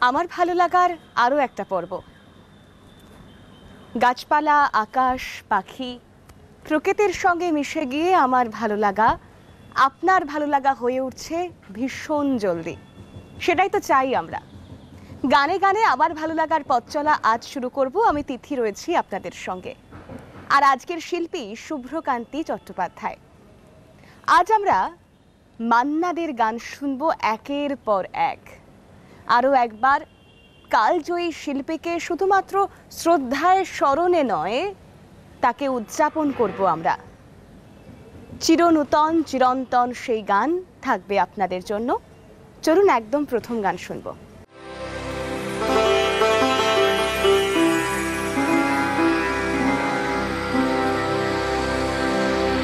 আমার ভালো লাগার আরও একটা পর্ব। গাছপালা, আকাশ, পাখি, প্রকৃতির সঙ্গে মিশে গিয়ে আমার ভালো লাগা আপনার ভালো লাগা হয়ে উঠছে ভীষণ জলদি। সেটাই তো চাই আমরা। গানে গানে আমার ভালো লাগার পথ চলা আজ শুরু করব। আমি তিথি রয়েছি আপনাদের সঙ্গে, আর আজকের শিল্পী শুভ্রকান্তি চট্টোপাধ্যায়। আজ আমরা মান্নাদের গান শুনবো একের পর এক। আরও একবার কালজয়ী শিল্পীকে শুধুমাত্র শ্রদ্ধায় স্মরণে নয়, তাকে উদযাপন করব আমরা। চিরনূতন চিরন্তন সেই গান থাকবে আপনাদের জন্য। চলুন একদম প্রথম গান শুনব।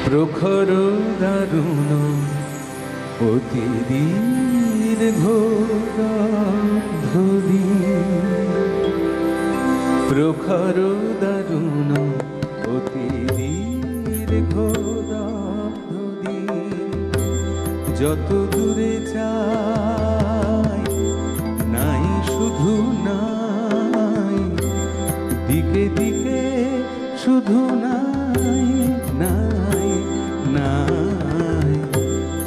প্রখর দারুণ অতি দীর্ঘ ধরি, প্রখর দারুণ অতি দীর্ঘ ধরি, যত দূরে যাই নাই শুধু নাই, দিকে দিকে শুধু নাই নাই নাই,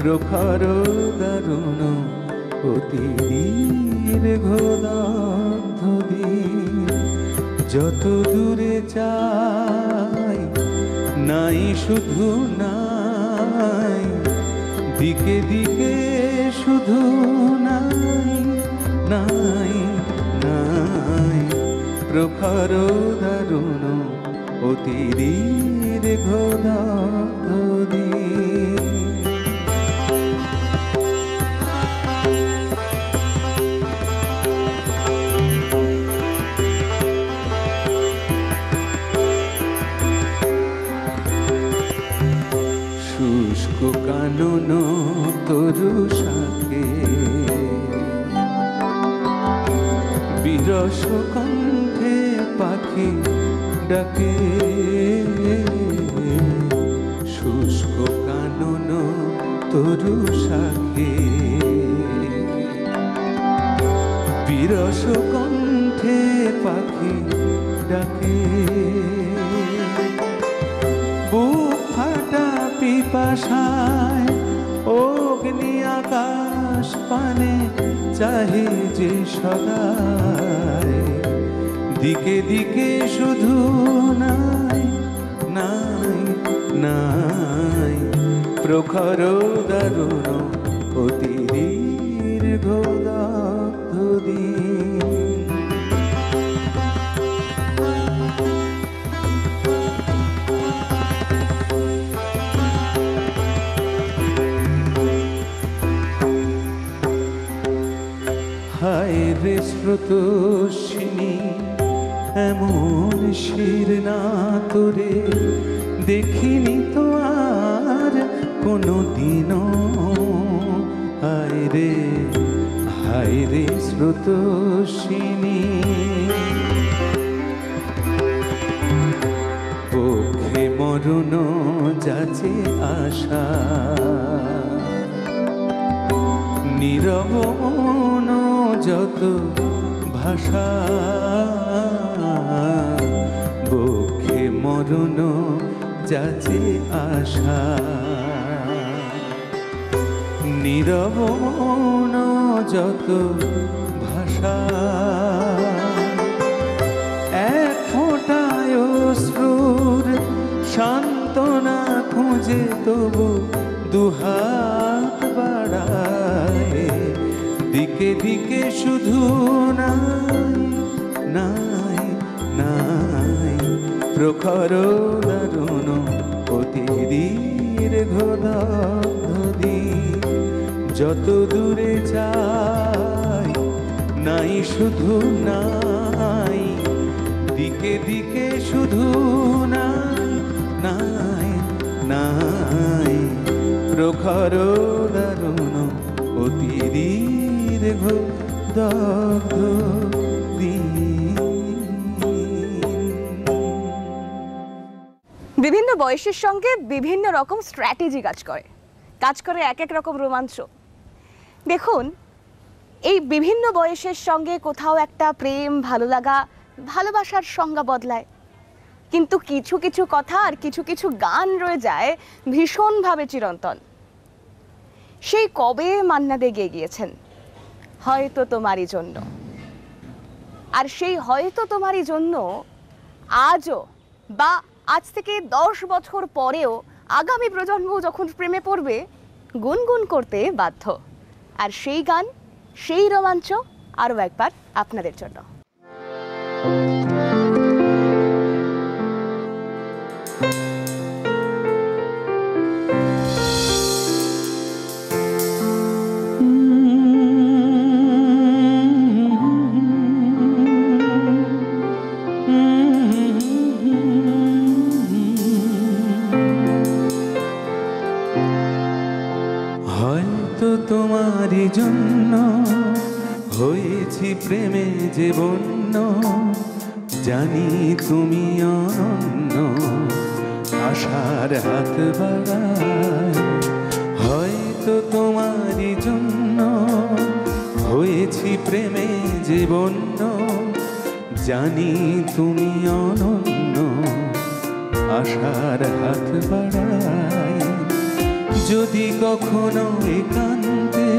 প্রখর দারুণ অতি দীর্ঘ ধরি, যত দূরে যাই নাই শুধু নাই, দিকে দিকে শুধু নাই নাই নাই, প্রখর দারুণ অতি দীর্ঘ ধরি। শুষ্ক কানন তরু শাকে, বিরস কণ্ঠে পাখি ডাকে, শুষ্ক কানন তরু শাকে, বিরস কণ্ঠে পাখি ডাকে, বুক ফাটা পিপাসায় অগ্নি আকাশ পানে চাহে যে সদায়, দিকে দিকে শুধু নাই নাই নাই, প্রখর দারুণ অতি দীর্ঘ ধরি। হায় রে স্রোতস্বিনী, এমন শির না তোরে দেখিনি তো আর কোনো দিনও। হায় রে স্রোতস্বিনী, পক্ষে মরণ যাচে আশা, নীরব যত ভাষা, বক্ষে মরণ যাচে আশা, নীরব যত ভাষা, এক ফোঁটায় অশ্রুর সান্ত্বনা খুঁজে তবু দুহাত বাড়ায়, দিকে দিকে শুধু নাই নাই নাই, প্রখর দারুণ অতি দীর্ঘ ধরি, যত দূরে যাই নাই শুধু নাই, দিকে দিকে শুধু নাই নাই নাই, প্রখর দারুণ অতি দীর্ঘ ধরি। বিভিন্ন বয়সের সঙ্গে বিভিন্ন রকম স্ট্র্যাটেজি কাজ করে এক এক রকম রোমাঞ্চ। দেখুন, এই বিভিন্ন বয়সের সঙ্গে কোথাও একটা প্রেম, ভালো লাগা, ভালোবাসার সংজ্ঞা বদলায়, কিন্তু কিছু কিছু কথা আর কিছু কিছু গান রয়ে যায় ভীষণভাবে চিরন্তন। সেই কবে মান্না দে গেয়ে গিয়েছেন হয়তো তোমারই জন্য, আর সেই হয়তো তোমারই জন্য আজও বা আজ থেকে 10 বছর পরেও আগামী প্রজন্ম যখন প্রেমে পড়বে গুনগুন করতে বাধ্য। আর সেই গান, সেই রোমাঞ্চ আরও একবার আপনাদের জন্য। হয়তো তোমারই জন্য হয়েছি প্রেমে যে বন্য, জানি তুমি অনন্য, আশার হাত বাড়ায়। হয়তো তোমারই জন্য হয়েছি প্রেমে যে বন্য, জানি তুমি অনন্য, আশার হাত বাড়ায়। যদি কখনো একান্তে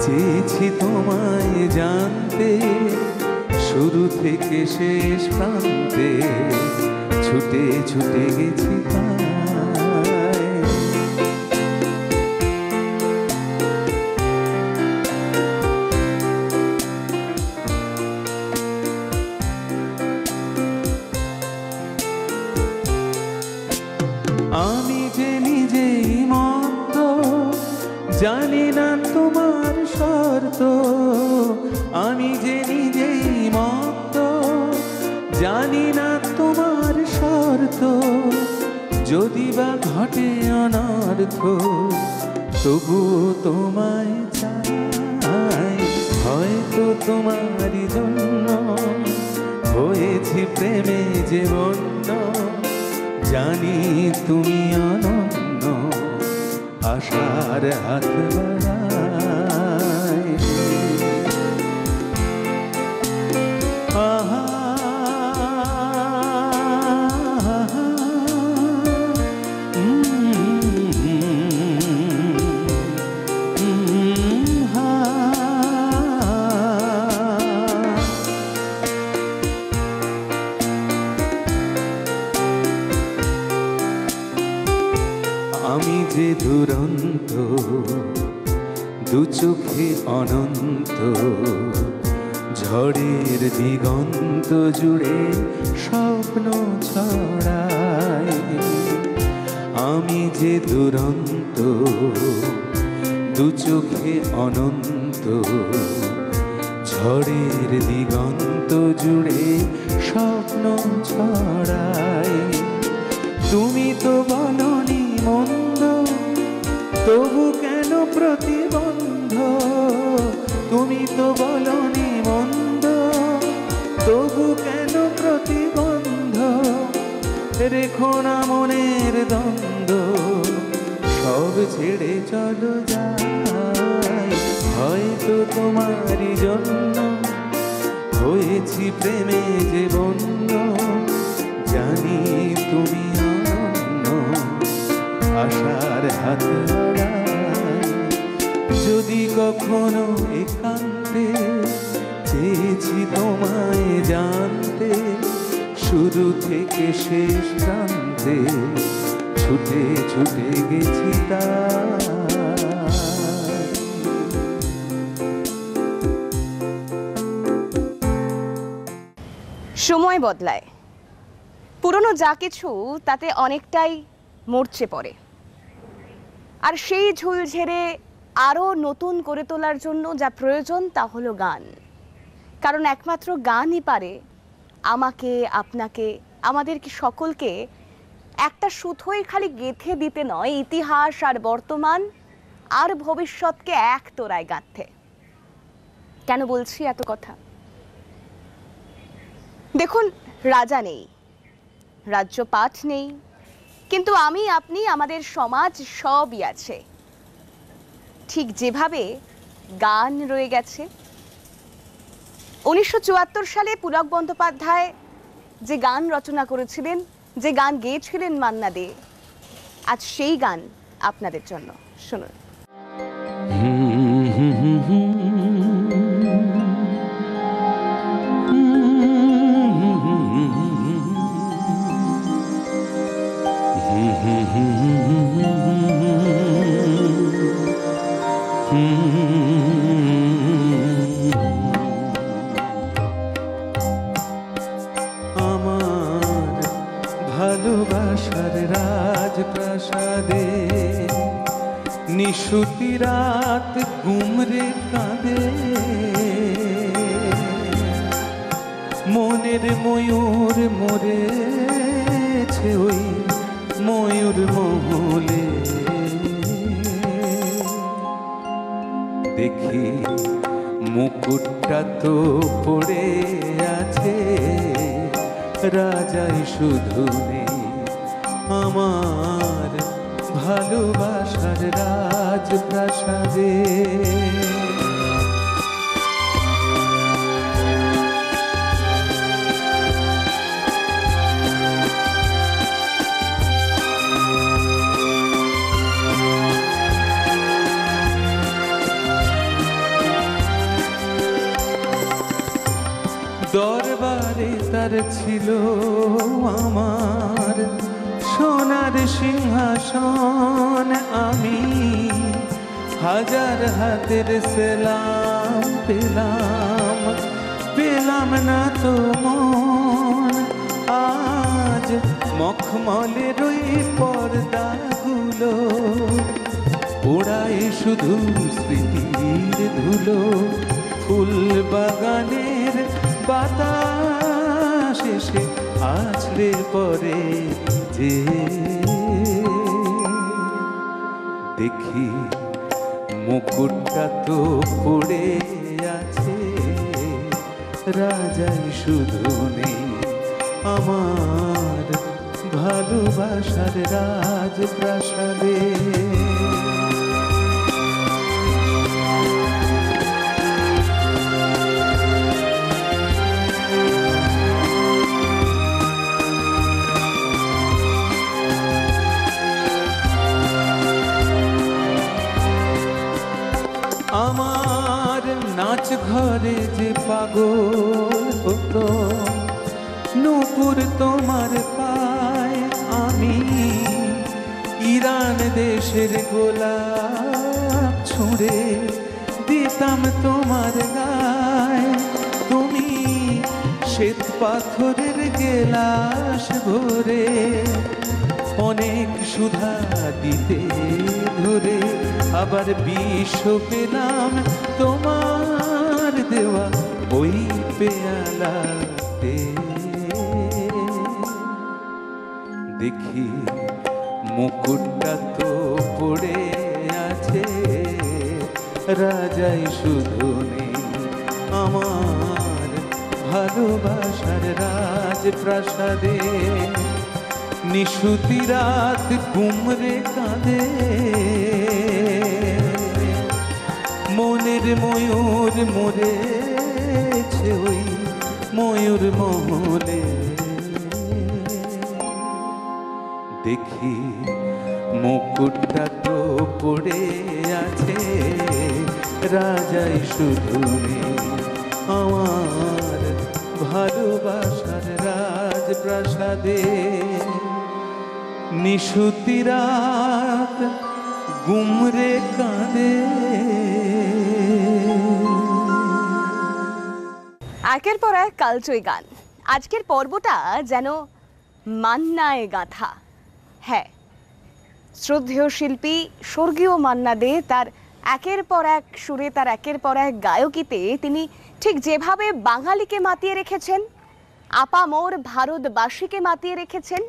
চেয়েছি তোমায় জানতে, শুরু থেকে শেষ প্রান্তে ছুটে ছুটে গেছি তাই। আমি যে নিজেই মত্ত, জানি না তোমার শর্ত। আমি যে নিজেই মত্ত, জানি না তোমার শর্ত। যদি বা ঘটে অনর্থ, তবুও তোমায় চাই। হয়তো তোমারই জন্য হয়েছি প্রেমে যে বন্য, জানি তুমি অনন্য, আশার হাত বাড়ায়। আহা আমি যে দুরন্ত, দু চোখে অনন্ত, ঝড়ের দিগন্ত জুড়ে স্বপ্ন ছড়াই। আমি যে দুরন্ত, দু চোখে অনন্ত, ঝড়ের দিগন্ত জুড়ে স্বপ্ন ছড়াই। তুমি তো বলনি মন্দ, তবু কেন প্রতিবন্ধ? তুমি তো বলনি মন্দ, তবু কেন প্রতিবন্ধ? রেখো না মনের দ্বন্দ্ব, সব ছেড়ে চলো যাই। হয়তো তোমারই জন্য হয়েছি প্রেমে যে বন্য, জানি তুমি অনন্য, আশার হাত বাড়ায়। যদি কখনো একান্তে চেয়েছি তোমায় জানতে, শুরু থেকে শেষ প্রান্তে ছুটে ছুটে গেছি তাই। সময় বদলায়, পুরনো যা কিছু তাতে অনেকটাই মরচে পড়ে, আর সেই ঝুল ঝেড়ে আরও নতুন করে তোলার জন্য যা প্রয়োজন তা হলো গান। কারণ একমাত্র গানই পারে আমাকে, আপনাকে, আমাদেরকে সকলকে একটা সুতোয় খালি গেঁথে দিতে নয়, ইতিহাস আর বর্তমান আর ভবিষ্যৎকে এক তোড়ায় গাঁথতে। কেন বলছি এত কথা? দেখুন, রাজা নেই, রাজ্যপাঠ নেই, কিন্তু আমি, আপনি, আমাদের সমাজ সবই আছে। ঠিক যেভাবে গান রয়ে গেছে। 1974 সালে পুলক বন্দ্যোপাধ্যায় যে গান রচনা করেছিলেন, যে গান গেয়েছিলেন মান্না দে, আজ সেই গান আপনাদের জন্য। শুনুন। আমার ভালোবাসার রাজপ্রাসাদে নিশুতি রাত গুমরে কাঁদে, মনের ময়ূর মরেছে ওই ময়ূর মহলে। দেখি মুকুটটা তো পড়ে আছে, রাজাই শুধু নেই আমার ভালোবাসার রাজপ্রাসাদে। দরবারে তার ছিল আমার সোনার সিংহাসন, আমি হাজার হাতের সেলাম পেলাম, পেলাম না তো মন। আজ মখমলের ওই পর্দাগুলো ওড়ায় শুধু স্মৃতির ধুলো, ফুল বাগানের বাতাস এসে আছড়ে পড়ে যে। দেখি মুকুটটা তো পড়ে আছে, রাজাই শুধু নেই আমার ভালোবাসার রাজপ্রাসাদে। আমার নাচ ঘরে যে পাগল হতো, নূপুর তোমার পায়, আমি ইরান দেশের গোলাপ ছুঁড়ে দিতাম তোমার গায়ে। তুমি শ্বেত পাথরের গেলাস ভরে অনেক সুধা দিতে ধরে, আবার বিষ পেলাম তোমার দেওয়া ওই পেয়ালাতে। দেখি মুকুটটা তো পড়ে আছে, রাজাই শুধু নেই আমার ভালোবাসার রাজপ্রাসাদে। নিশুতি রাত গুমরে কাঁদে, মনের ময়ূর মরেছে ওই ময়ূর মহলে। দেখি মুকুটটা তো পড়ে আছে, রাজাই শুধু নেই আমার ভালোবাসার রাজপ্রাসাদে। নিশুতি রাত গুমরে কাঁদে। একের পর এক কালজয়ী গান। আজকের পর্বটা যেন মান্নায় গাঁথা। হ্যাঁ, শ্রদ্ধেয় শিল্পী স্বর্গীয় মান্না দে তার একের পর এক সুরে, তার একের পর এক গায়কিতে তিনি ঠিক যেভাবে বাঙালিকে মাতিয়ে রেখেছেন, আপামর ভারতবাসীকে মাতিয়ে রেখেছেন,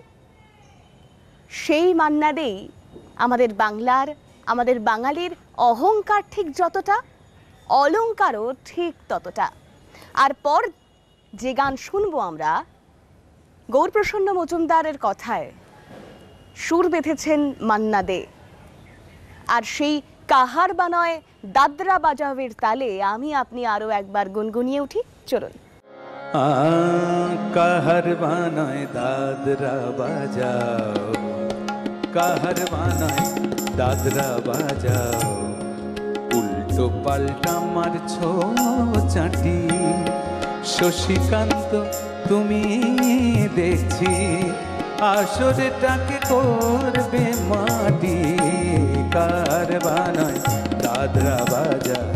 সেই মান্না দেই আমাদের বাংলার, আমাদের বাঙালির অহংকার ঠিক যতটা, অলংকারও ঠিক ততটা। আর পর যে গান শুনবো আমরা, গৌরপ্রসন্ন মজুমদারের কথায় সুর বেঁধেছেন মান্না দে, আর সেই কাহার বানয় দাদরা বাজাবের তালে আমি আপনি আরো একবার গুনগুনিয়ে উঠি, চলুন। কাহার বানায় দাদরা বাজাও, কাহার বানায় দাদরা বাজাও, উল্টো পাল্টা মারছো চাটি। শশীকান্ত তুমি দেখছি আসরটাকে করবে মাটি। কার বানায় দাদরা বাজাও।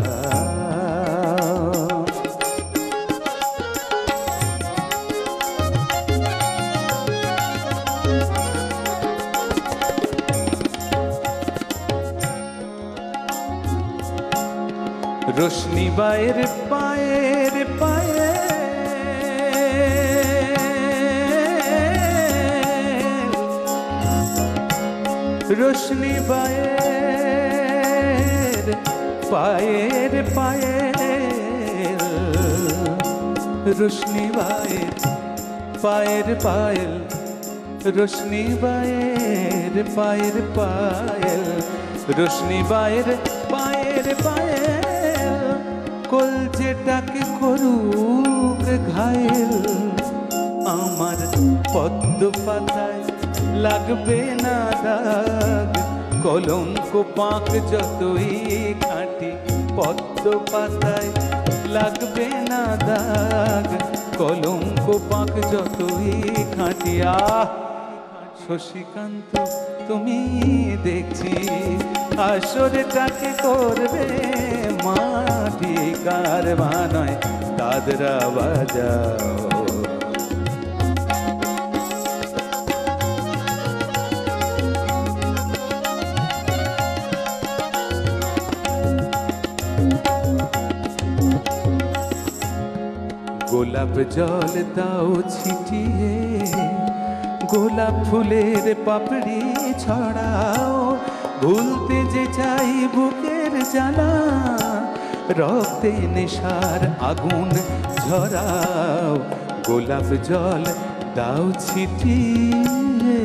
রোশনি বাইর পায়ের পায়ে রোশনি বাইর পায়ের পায়ে রোশনি বাইর পায়ের পায়েল রোশনি বাইর পায়ের পায়েল রোশনি বাইর পায়ের পায়েল কলজেটাকে করুক ঘায়েল। আমার পদ্ম পাতায় লাগবে না দাগ, কলঙ্ক পাক যতই খাঁটি। পদ্ম পাতায় লাগবে না দাগ, কলঙ্ক পাক যতই খাঁটি। শশীকান্ত তুমি দেখছি আসরটাকে করবে মাটি। কার বানায় দাদরা বাজাও। গোলাপ জল দাও ছিটিয়ে, গোলাপ ফুলের পাপড়ি ছড়াও। ভুলতে যে চাই বুকের জ্বালা, রক্তে নেশার আগুন ঝরাও। গোলাপ জল দাও ছিটিয়ে।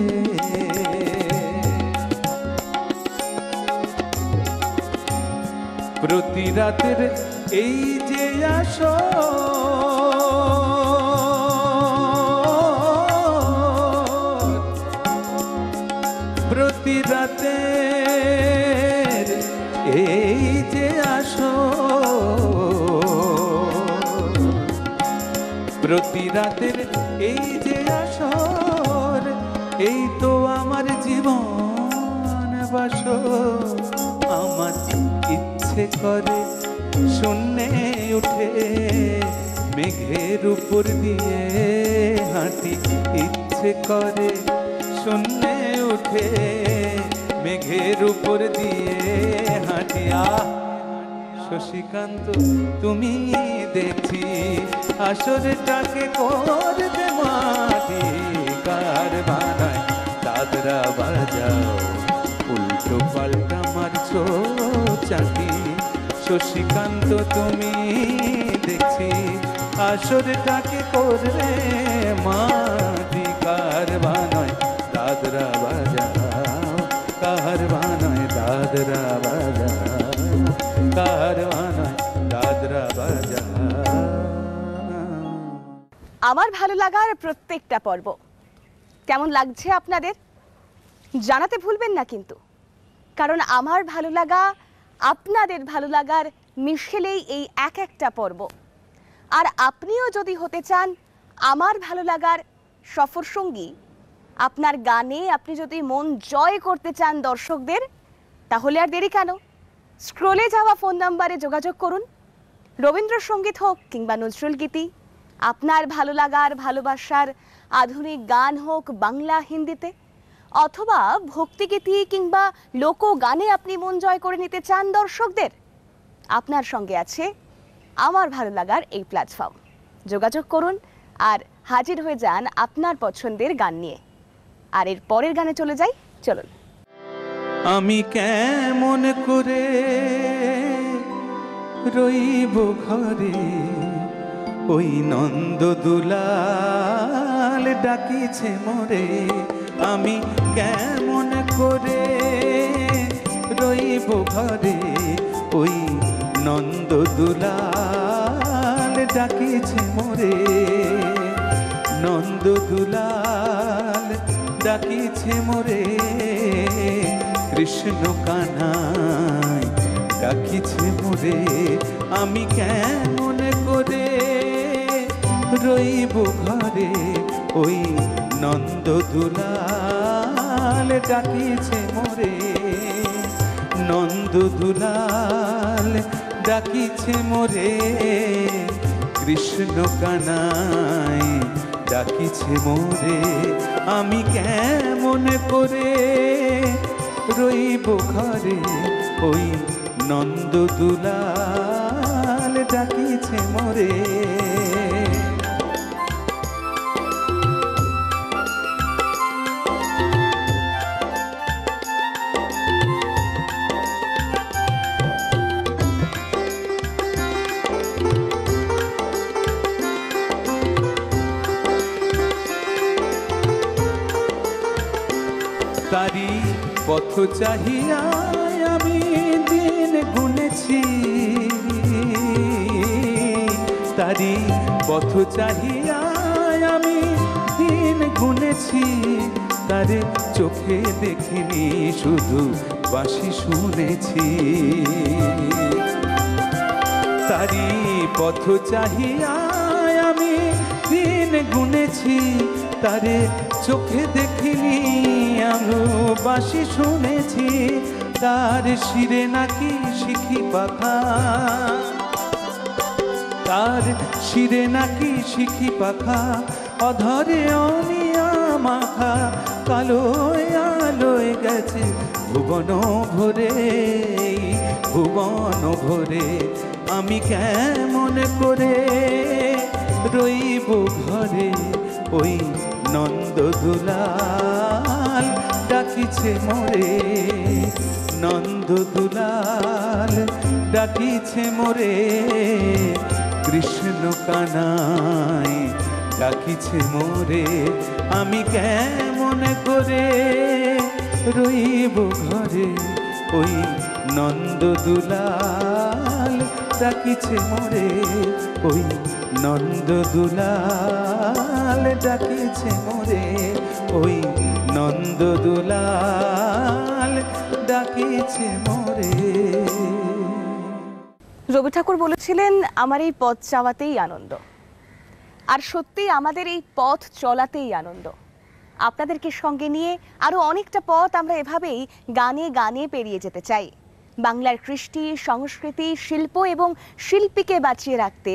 প্রতি রাতের এই যে আসো, প্রতি রাতের এই যে আসো, প্রতি রাতের এই যে আসর, এই তো আমার জীবন বাসর। আমার ইচ্ছে করে শূন্যে উঠে মেঘের উপর দিয়ে হাঁটি। ইচ্ছে করে শূন্যে উঠে মেঘের উপর দিয়ে হাঁটি। শশীকান্ত তুমি দেখছি আসরটাকে করবে মাটি। কার বানায় দাদরা বাজাও, উল্টো পাল্টা মারছো চাটি। শশীকান্ত তুমি দেখছি আসরটাকে করবে মাটি। কার বানায় দাদরা বাজাও, কার বানায় দাদরা বাজাও, কার বানায় দাদরা বাজাও। আমার ভালো লাগার প্রত্যেকটা পর্ব কেমন লাগছে আপনাদের জানাতে ভুলবেন না কিন্তু, কারণ আমার ভালো লাগা আপনাদের ভালো লাগার মিশেলেই এই এক একটা পর্ব। আর আপনিও যদি হতে চান আমার ভালো লাগার সফর সঙ্গী, আপনার গানে আপনি যদি মন জয় করতে চান দর্শকদের, তাহলে আর দেরি কেন? স্ক্রলে যাওয়া ফোন নাম্বারে যোগাযোগ করুন। রবীন্দ্রসঙ্গীত হোক কিংবা নজরুল গীতি, আপনার ভালো লাগার ভালোবাসার আধুনিক গান হোক বাংলা হিন্দিতে, অথবা ভক্তিগীতি কিংবা লোকগানে আপনি মন জয় করে নিতে চান দর্শকদের, আপনার সঙ্গে আছে আমার ভালো লাগার এই প্ল্যাটফর্ম। যোগাযোগ করুন আর হাজির হয়ে যান আপনার পছন্দের গান নিয়ে। আর এর পরের গানে চলে যাই, চলুন। আমি কেমন করে রইব ঘরে, ওই নন্দ দুলাল ডাকিছে মোরে। আমি কেমন করে রইব রইব ঘরে ওই নন্দ দুলাল ডাকিছে মোরে, নন্দ দুলাল ডাকিছে মোরে, কৃষ্ণ কানাই ডাকিছে মোরে, আমি কেমন করে রইব ঘরে ওই নন্দ দুলাল ডাকিছে মোরে, নন্দ দুলাল ডাকিছে মোরে, কৃষ্ণ কানাই ডাকিছে মোরে, আমি কেমন করে রইব ঘরে ওই নন্দ দুলাল ডাকিছে মোরে। তারি পথ চাহিয়া আমি দিন গুনেছি, তারি পথ চাহিয়া আমি দিন গুনেছি, তারে চোখে দেখিনি শুধু বাঁশি শুনেছি, তারি পথ চাহিয়া আমি দিন গুনেছি, তারে চোখে দেখিনি আমি বাঁশি শুনেছি, তার শিরে নাকি শিখি পাখা, তার শিরে নাকি শিখি পাখা, অধরে অনিয়া মাখা, কালোয় আলোয় গেছে ভুবন ভরে, ভুবন ভরে, আমি কেমন করে রইব ঘরে ওই নন্দ দুলাল ডাকিছে মোরে, নন্দ দুলাল ডাকিছে মোরে, কৃষ্ণ কানাই ডাকিছে মোরে, আমি কেমন করে রইব ঘরে ওই নন্দ দুলাল ডাকিছে মোরে, ওই নন্দ দুলাল ডাকিছে মোরে, ওই নন্দ দুলাল ডাকিছে মোরে। রবি ঠাকুর বলেছিলেন আমার এই পথ চাওয়াতেই আনন্দ, আর সত্যি আমাদের এই পথ চলাতেই আনন্দ। আপনাদেরকে সঙ্গে নিয়ে আরো অনেকটা পথ আমরা এভাবেই গানে গানে পেরিয়ে যেতে চাই। বাংলার কৃষ্টি, সংস্কৃতি, শিল্প এবং শিল্পীকে বাঁচিয়ে রাখতে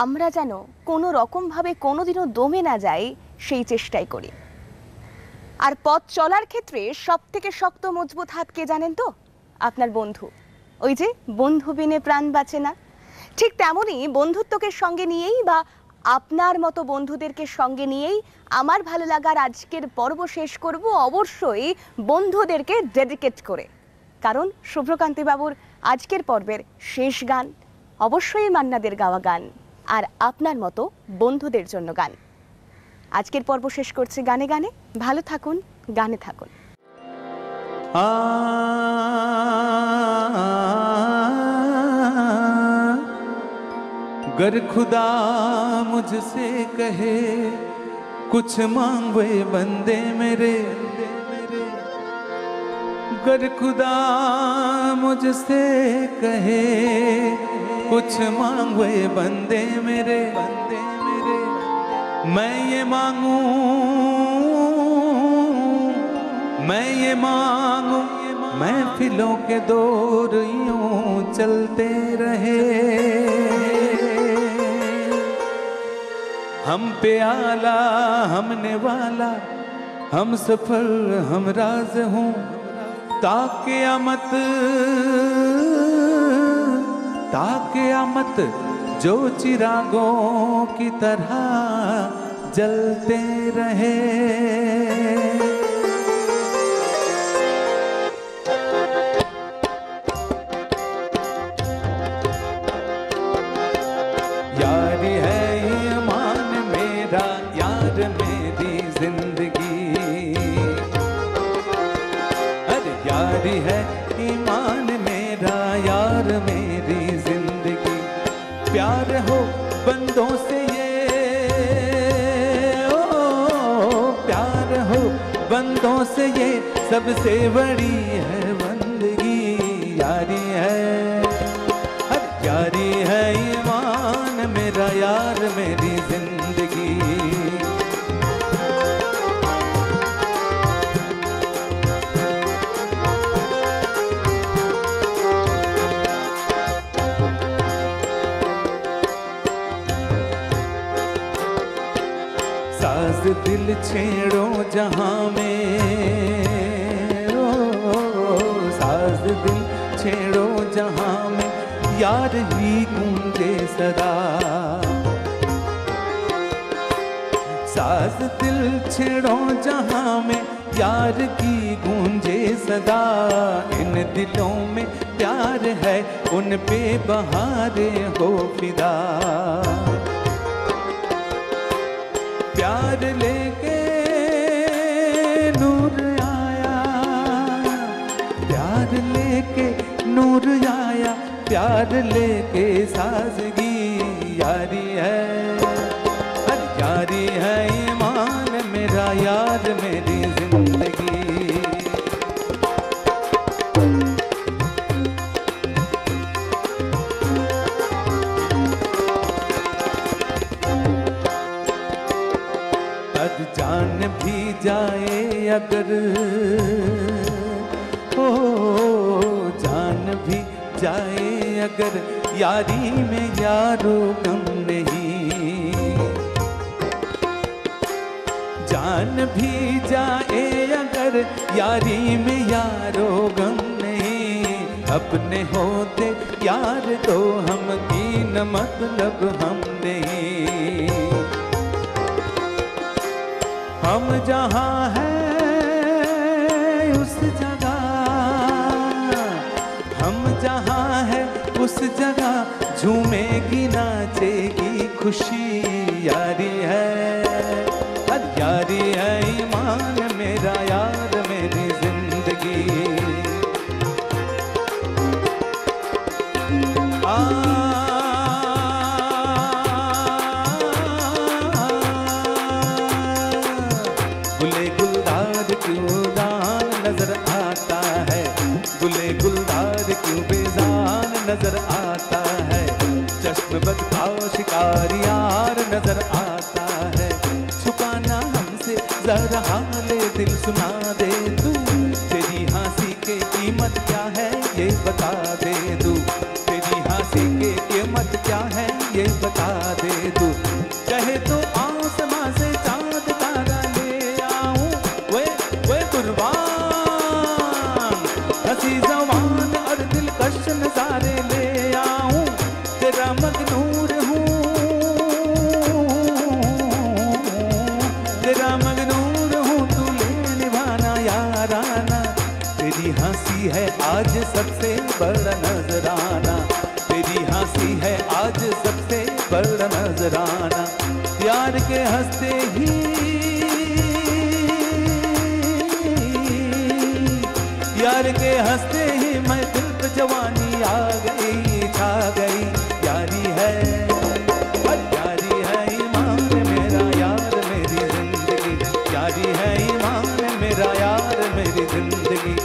আমরা যেন কোনো রকমভাবে কোনোদিনও দমে না যাই সেই চেষ্টাই করি। আর পথ চলার ক্ষেত্রে সব থেকে শক্ত মজবুত হাত কে জানেন তো? আপনার বন্ধু। ওই যে বন্ধু বিনে প্রাণ বাঁচে না, ঠিক তেমনই বন্ধুত্বকে সঙ্গে নিয়েই বা আপনার মতো বন্ধুদেরকে সঙ্গে নিয়েই আমার ভালো লাগার আজকের পর্ব শেষ করব, অবশ্যই বন্ধুদেরকে ডেডিকেট করে। কারণ শুভ্রকান্তি বাবুর আজকের পর্বের শেষ গান অবশ্যই মান্নাদের গাওয়া গান, আর আপনার মতো বন্ধুদের জন্য গান। আজকের পর্ব শেষ করছি গানে গানে। ভালো থাকুন, গানে থাকুন। गर खुदा मुझसे कहे कुछ मांगे बंदे मेरे, गर खुदा मुझसे कहे कुछ मांगे बंदे मेरे, मैं ये मांगू, मैं ये मांगू, महफिलों के दौर यूं चलते रहे, हम पे आला हमने वाला, हम सफर हम राज हूँ, ताक़यामत ताक़यामत जो चिरागों की तरह जलते रहे। यारी है ईमान मेरा, यार मेरी जिंदगी, अरे यारी है ईमान मेरी जिंदगी। प्यार हो बंदों से ये, ओ प्यार हो बंदों से ये सबसे बड़ी है बंदगी। यारी है, हर यारी है ईमान मेरा यार मेरी जिंदगी। साज दिल छेड़ो जहां में, ओ साज दिल छेड़ो जहां में यार ही गूंजे सदा। साज दिल छेड़ो जहां में यार की गूंजे सदा। इन दिलों में प्यार है उन पे बहारें हो फिदा। प्यार लेके नूर आया, प्यार लेके नूर आया, प्यार लेके साजगी। यारी है, हर यारी है ईमान मेरा यार मेरी जिंदगी। जान भी जाए अगर, ओ जान भी जाए अगर यारी में यारो गम नहीं। जान भी जाए अगर यारी में यारो गम नहीं। अपने होते यार तो हम की न मतलब हम नहीं। हम जहाँ हैं उस जगह, हम जहाँ हैं उस जगह झूमेगी नाचेगी खुशी। यारी है, हर यारी है ईमान मेरा यार मेरी जिंदगी। गुले गुलदार क्यों दान नजर आता है, गुले गुलदार क्यों बेजान नजर आता है। चश्म बदखाओ शिकारी यार नजर आता है। छुपाना हमसे जरा हाले दिल सुना दे तू। तेरी हंसी के कीमत क्या है ये बता दे तू। तेरी हंसी के कीमत क्या है ये बता दे तू। चाहे तो आसमां से चांद तारा ले आऊं, वे कुर्बान हंसी जवान और दिलकश नजारे ले आऊं। तेरा मगनूर हूँ, तेरा मगनूर हूँ, तू ले निभाना याराना। तेरी हंसी है आज सबसे बड़ा नजराना। तेरी हंसी है आज सबसे बड़ा नजराना। यार के हंसते ही, यार के हंसते ही मैं दिल पे जवानी आ गई छा गई। यारी है, यारी है ईमान मेरा यार मेरी जिंदगी। यारी है ईमान मेरा यार मेरी जिंदगी।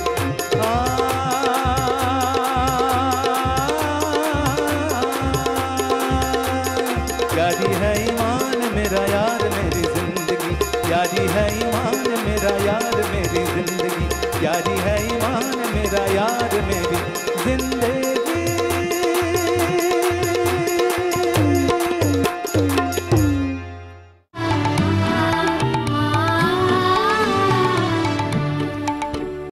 यारी है ईमान मेरा यार मेरी जिंदगी। यारी है ईमान मेरा यार मेरी जिंदगी। यारी है